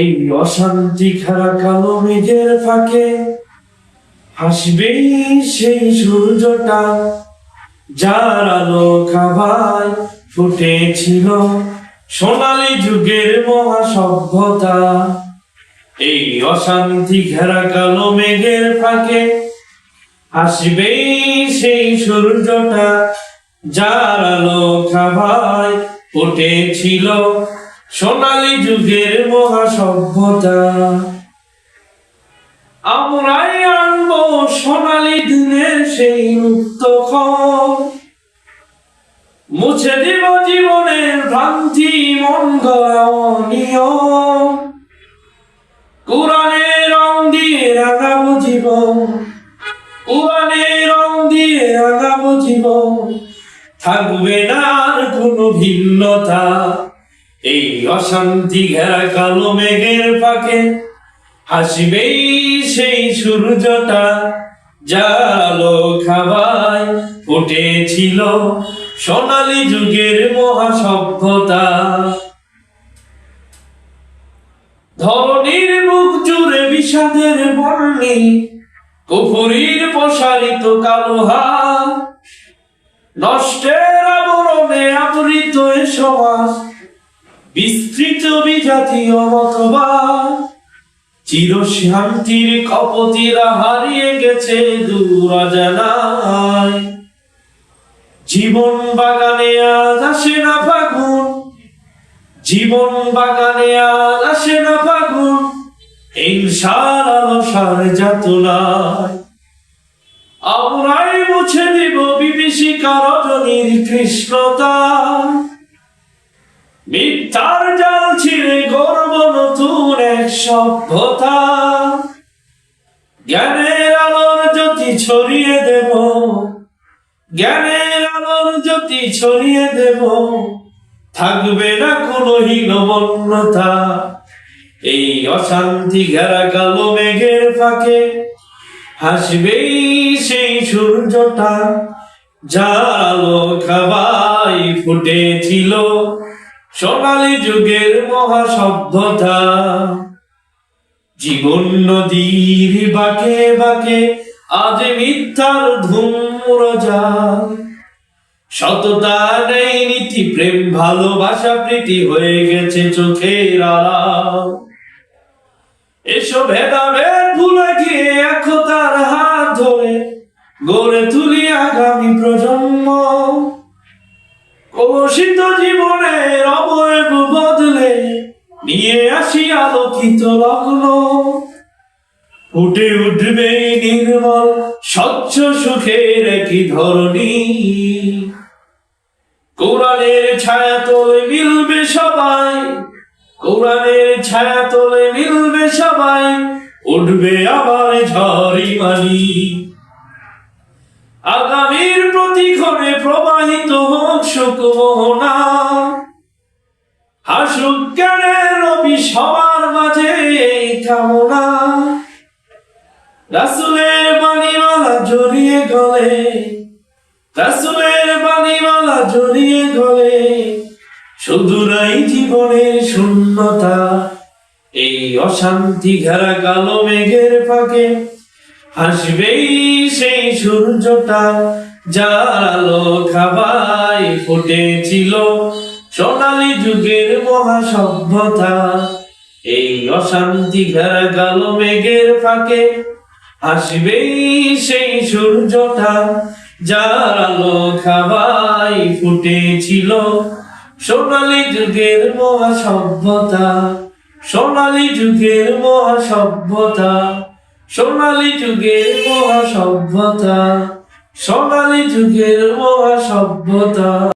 এই অশান্তি খারা কালো মেঘের ফাঁকে হাসবেই সেই সূর্যটা, যার আলো খাবায় ফুটেছিল সোনালী যুগের মহাসভ্যতা। এই অশান্তি ঘেরা কালো মেঘের ফাঁকে হাসবেই সেই সূর্যটা, যার আলো খাবায় ফুটেছিল সোনালী যুগের মহাসভ্যতা। আমরাই আনবো সোনালী দিনের সেই রূপক্ষণ, মুছে দিব জীবনের ভ্রান্তি মন গড়া অনিয়ম। কোরআনের রং দিয়ে রাঙাবো জীবন, কোরআনের রং দিয়ে রাঙাবো জীবন, থাকবে না আর কোনো ভিন্নতা। এই অশান্তি ঘেরা কালো মেঘের ফাঁকে হাসবেই সেই সূর্যটা, যার আলো খাবায় ফুটেছিল সোনালী যুগের মহাসভ্যতা। ধরণীর বুক জুড়ে বিষাদের বর্ণি, কুফুরির প্রসারিত কালো হাত, নষ্টের আবরণে আবৃত এ সমাজ, বিস্তৃত বিজাতীয় মতবাদ। চিরশান্তির কপতিরা হারিয়ে গেছে দূর অজানায়। জীবন বাগানে আজ আসে না ফাগুন, জীবন বাগানে আজ আসে না ফাগুন, হিংসার আলসার যাতনায়। আমরাই মুছে দিব বিভীষিকা রজনীর কৃষ্ণতা, মিথ্যার জাল ছিঁড়ে গর্ব নতুন এক সভ্যতা। জ্ঞানের আলোর জ্যোতি ছড়িয়ে দেব, জ্ঞানের আলোর জ্যোতি ছড়িয়ে দেব, থাকবে না কোনো হীনমন্যতা। এই অশান্তি ঘেরা কালো মেঘের ফাঁকে হাসবেই সেই সূর্যটা, যার আলো খাবায় ফুটেছিল সোনালী যুগের মহাসভ্যতা। জীবন নদীর বাঁকে বাঁকে আজ মিথ্যার ধূম্রজাল, সততা নেই নীতি প্রেম ভালোবাসা প্রীতি হয়ে গেছে চোখের আড়াল। এসো ভেদাভেদ ভুলে গিয়ে একতার হাত ধরে গড়ে তুলি আগামী প্রজন্ম। কলুষিত জীবনের অবয়ব বদলে নিয়ে আসি আলোকিত লগ্ন। ফুটে উঠবে নির্মল স্বচ্ছ সুখের একই ধরনী। কোরআনের ছায়া তোলে মিলবে সবাই, কোরআনের ছায়া তোলে মিলবে সবাই, উঠবে আবার ঝড়ি মানি। আগামীর প্রতিক্ষণে প্রবাহিত হোক সুখ মোহনা, হাসুক জ্ঞানের রবি সবার মাঝে এই কামনা। রাসূলের বাণীমালা জড়িয়ে গলে, রাসূলের বাণীমালা জড়িয়ে গলে, শুধুরাই জীবনের শূন্যতা। এই অশান্তি ঘেরা কালো মেঘের ফাঁকে হাসবেই সেই সূর্যটা, যার আলো খাবায় ফুটেছিল সোনালী যুগের মহাসভ্যতা। এই অশান্তি ঘেরা কালো মেঘের ফাঁকে হাসবেই সেই সূর্যটা, যার আলো খাবায় ফুটেছিল সোনালী যুগের মহাসভ্যতা। সোনালী যুগের মহাসভ্যতা, সোনালী যুগের মহাসভ্যতা, সোনালী যুগের মহাসভ্যতা।